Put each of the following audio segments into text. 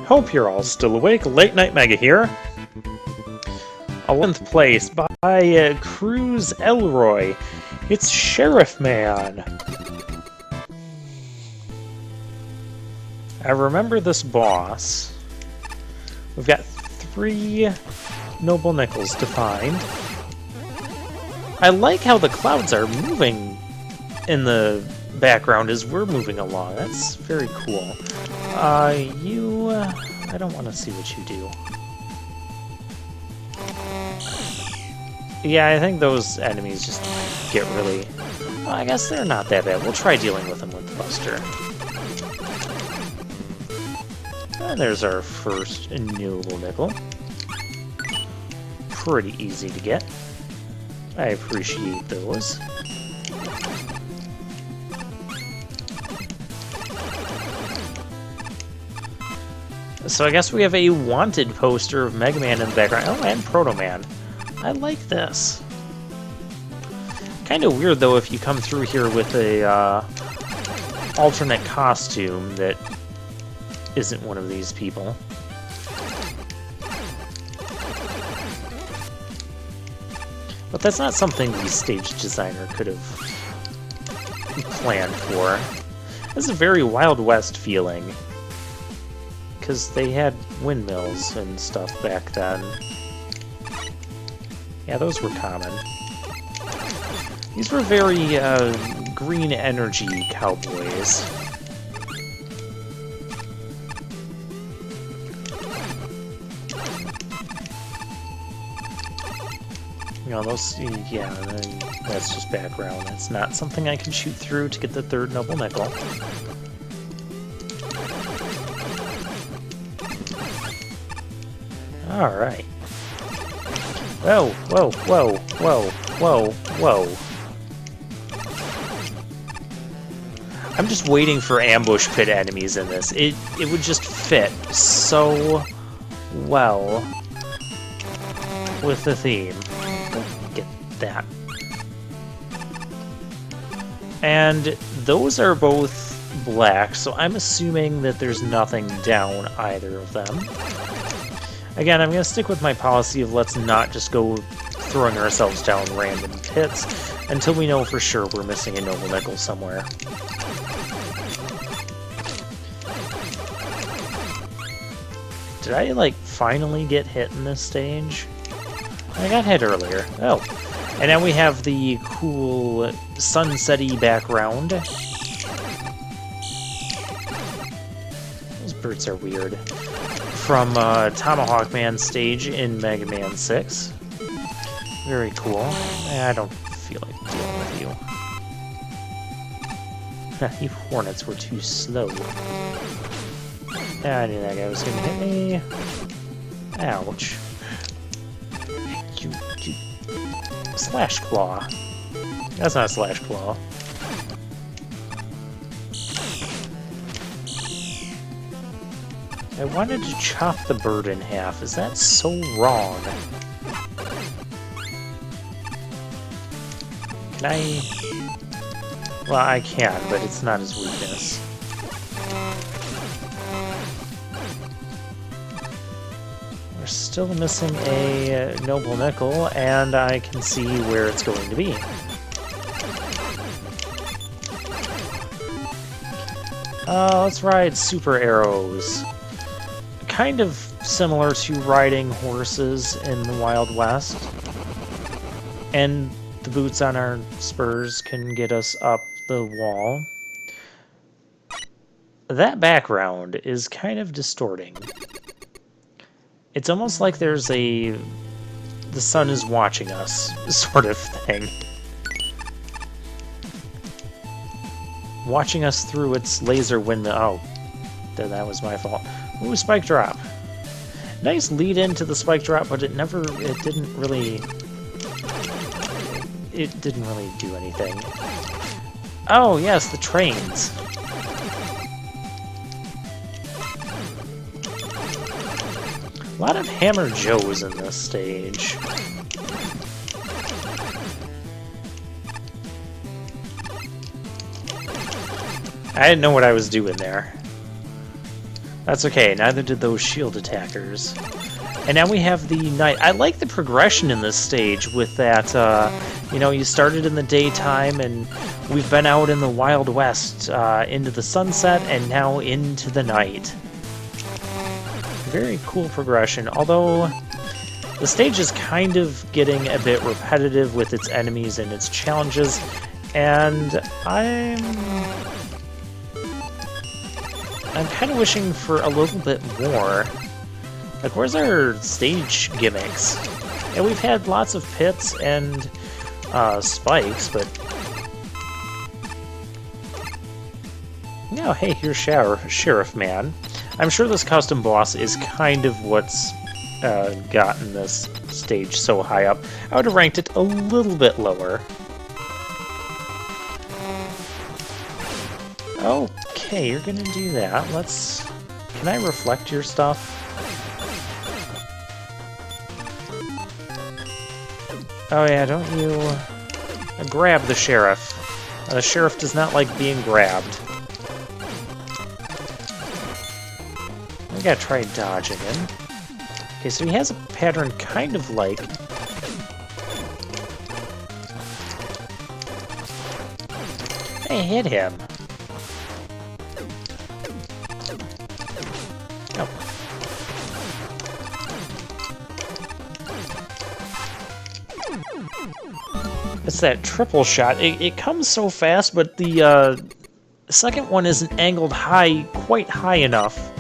Hope you're all still awake. Late Night Mega here. 11th place by Cruz Elroy. It's Sheriff Man. I remember this boss. We've got 3 noble nickels to find. I like how the clouds are moving in the background as we're moving along. That's very cool. I don't want to see what you do. Yeah, I think those enemies just get really... Well, I guess they're not that bad. We'll try dealing with them with the Buster. And there's our first noble nickel. Pretty easy to get. I appreciate those. So I guess we have a wanted poster of Mega Man in the background. Oh, and Proto Man. I like this. Kind of weird, though, if you come through here with a alternate costume that isn't one of these people. But that's not something the stage designer could have planned for. This is a very Wild West feeling. Because they had windmills and stuff back then. Yeah, those were common. These were very green energy cowboys. You know, those, yeah, that's just background. That's not something I can shoot through to get the 3rd noble nickel. Alright. Whoa, whoa, whoa, whoa, whoa, whoa. I'm just waiting for ambush pit enemies in this. It would just fit so well with the theme. Get that. And those are both black, so I'm assuming that there's nothing down either of them. Again, I'm going to stick with my policy of let's not just go throwing ourselves down random pits until we know for sure we're missing a noble nickel somewhere. Did I, like, finally get hit in this stage? I got hit earlier. Oh. And now we have the cool sunset-y background. Those birds are weird. From Tomahawk Man stage in Mega Man 6. Very cool. I don't feel like dealing with you. You hornets were too slow. I knew that guy was gonna hit me. Ouch. You Slash Claw. That's not a Slash Claw. I wanted to chop the bird in half. Is that so wrong? Can I... Well, I can, but it's not his weakness. We're still missing a noble nickel, and I can see where it's going to be. Let's ride super arrows. Kind of similar to riding horses in the Wild West. And the boots on our spurs can get us up the wall. That background is kind of distorting. It's almost like there's a... the sun is watching us sort of thing. Watching us through its laser window. Oh, that was my fault. Ooh, spike drop. Nice lead into the spike drop, but it didn't really do anything. Oh, yes, the trains. A lot of Hammer Joes in this stage. I didn't know what I was doing there. That's okay, neither did those shield attackers. And now we have the night. I like the progression in this stage with that, you know, you started in the daytime and we've been out in the Wild West into the sunset and now into the night. Very cool progression, although the stage is kind of getting a bit repetitive with its enemies and its challenges, and I'm kind of wishing for a little bit more. Like, where's our stage gimmicks? And we've had lots of pits and spikes, but... Oh, hey, here's Sheriff Man. I'm sure this custom boss is kind of what's gotten this stage so high up. I would have ranked it a little bit lower. Okay, you're gonna do that. Let's... Can I reflect your stuff? Oh yeah, don't you... grab the sheriff. The sheriff does not like being grabbed. I gotta try dodging him. Okay, so he has a pattern kind of like... I hit him. Oh. It's that triple shot. It comes so fast, but the second one isn't angled quite high enough.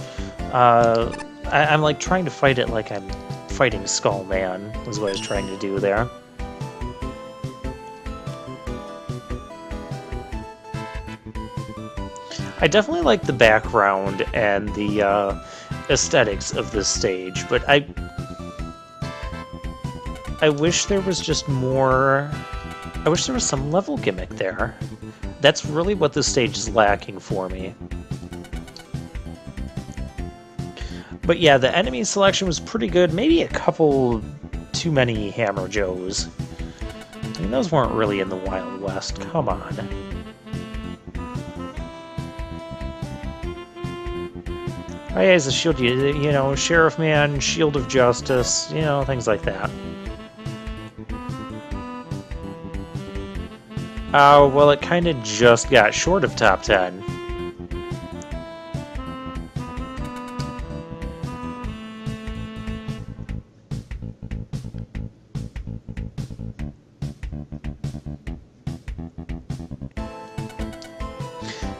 I'm like trying to fight it like I'm fighting Skull Man, is what I was trying to do there. I definitely like the background and the aesthetics of this stage, but I wish there was just more... I wish there was some level gimmick there. That's really what this stage is lacking for me. But yeah, the enemy selection was pretty good. Maybe a couple too many Hammer Joes. I mean, those weren't really in the Wild West. Come on. Oh yeah, he's a shield, you know, Sheriff Man, Shield of Justice, you know, things like that. Oh, well, it kind of just got short of top 10.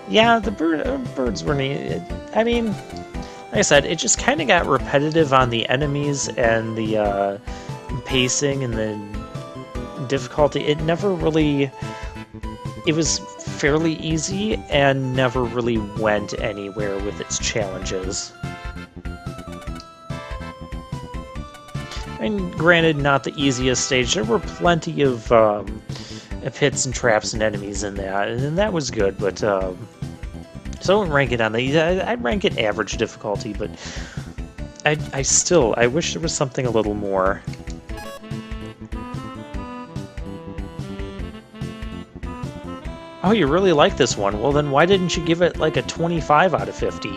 Yeah, the birds were neat. I mean, like I said, it just kind of got repetitive on the enemies and the pacing and the difficulty. It never really... It was fairly easy and never really went anywhere with its challenges. And granted, not the easiest stage. There were plenty of pits and traps and enemies in that, and that was good, but... So I wouldn't rank it on the... I'd rank it average difficulty, but I wish there was something a little more. Oh, you really like this one? Well, then why didn't you give it like a 25 out of 50?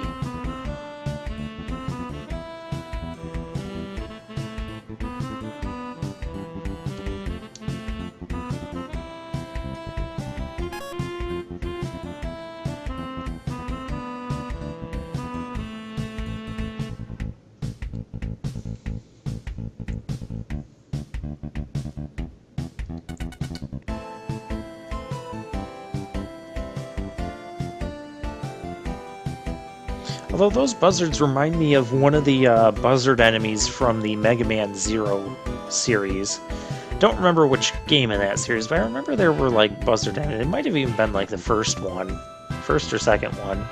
Although those buzzards remind me of one of the buzzard enemies from the Mega Man Zero series. Don't remember which game in that series, but I remember there were like buzzard enemies. It might have even been like the first or second one.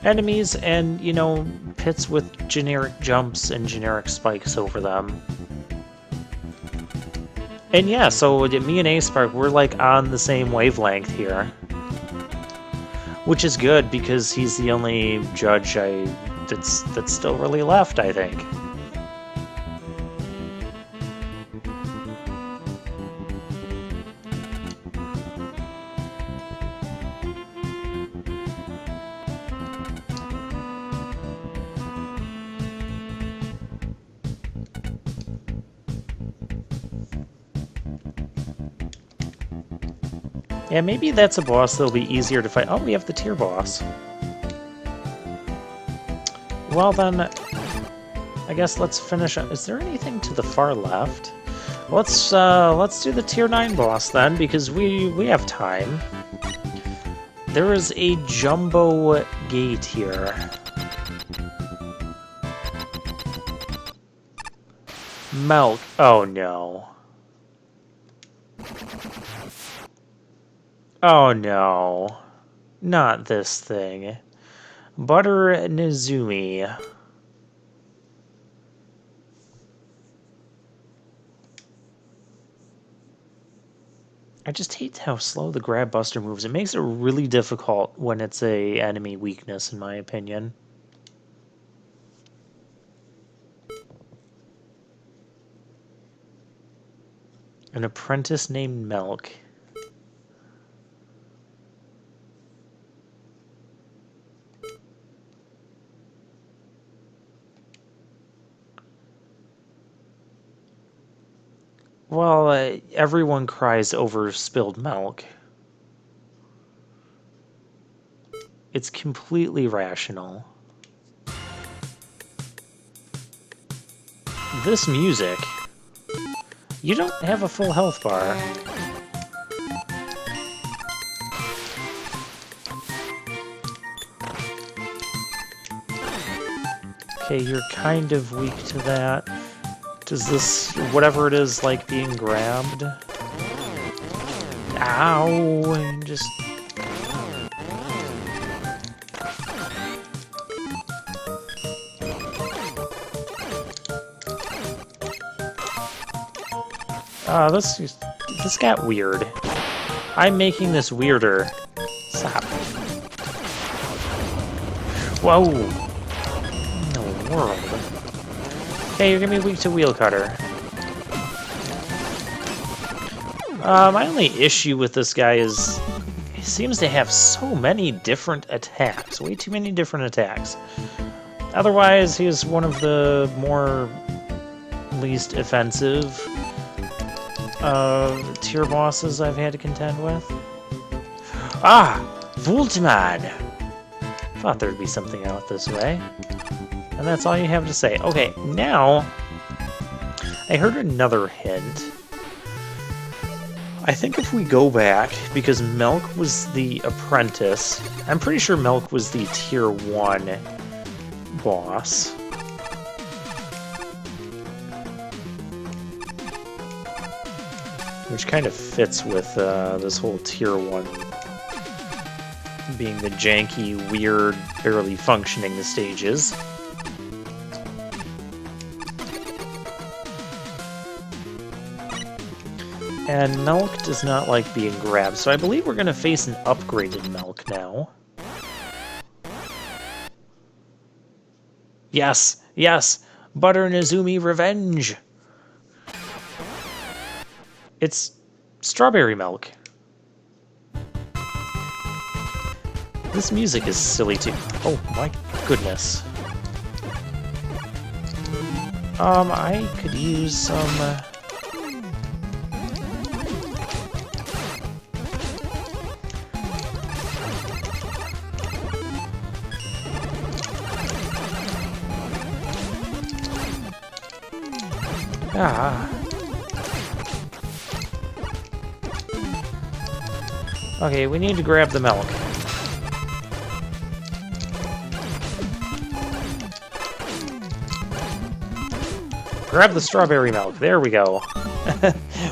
Enemies and, you know, pits with generic jumps and generic spikes over them. And yeah, so me and A-Spark, we're like on the same wavelength here. Which is good, because he's the only judge that's still really left, I think. Yeah, maybe that's a boss that'll be easier to fight. Oh, we have the tier boss. Well then, I guess let's finish up. Is there anything to the far left? Let's do the tier 9 boss then, because we have time. There is a jumbo gate here. Milk. Oh no. Oh no. Not this thing. Butter Nizumi. I just hate how slow the grab buster moves. It makes it really difficult when it's a enemy weakness, in my opinion. An apprentice named Milk. Well, everyone cries over spilled milk. It's completely rational. This music... You don't have a full health bar. Okay, you're kind of weak to that. Does this, whatever it is, like being grabbed? Ow! And just... this got weird. I'm making this weirder. Stop. Whoa! In the world. Okay, you're gonna be weak to wheel cutter. My only issue with this guy is he seems to have so many different attacks. Way too many different attacks. Otherwise, he's one of the more least offensive tier bosses I've had to contend with. Ah! Voltman! Thought there'd be something out this way. And that's all you have to say. Okay, now... I heard another hint. I think if we go back, because Milk was the apprentice, I'm pretty sure Milk was the tier 1 boss. Which kind of fits with this whole tier 1 being the janky, weird, barely functioning stages. And Milk does not like being grabbed, so I believe we're going to face an upgraded Milk now. Yes! Yes! Butter Nizumi Revenge! It's strawberry milk. This music is silly too. Oh my goodness. I could use some... Okay, we need to grab the milk. Grab the strawberry milk. There we go.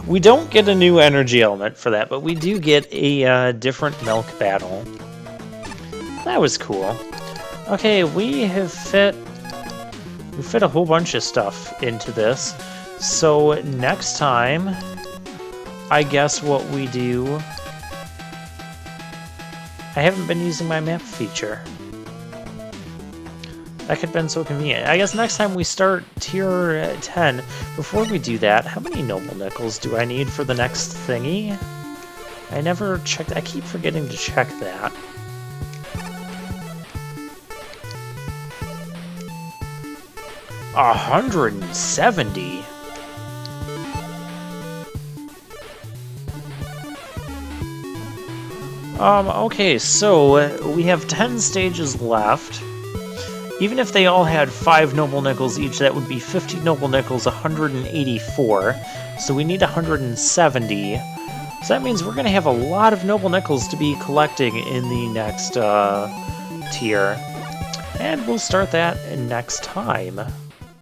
We don't get a new energy element for that, but we do get a different milk battle. That was cool. Okay, we fit a whole bunch of stuff into this. So next time, I guess what we do... I haven't been using my map feature. That could have been so convenient. I guess next time we start tier 10. Before we do that, how many noble nickels do I need for the next thingy? I never checked. I keep forgetting to check that. $170. Okay, so we have 10 stages left. Even if they all had 5 noble nickels each, that would be 50 noble nickels, 184. So we need 170. So that means we're going to have a lot of noble nickels to be collecting in the next tier. And we'll start that next time.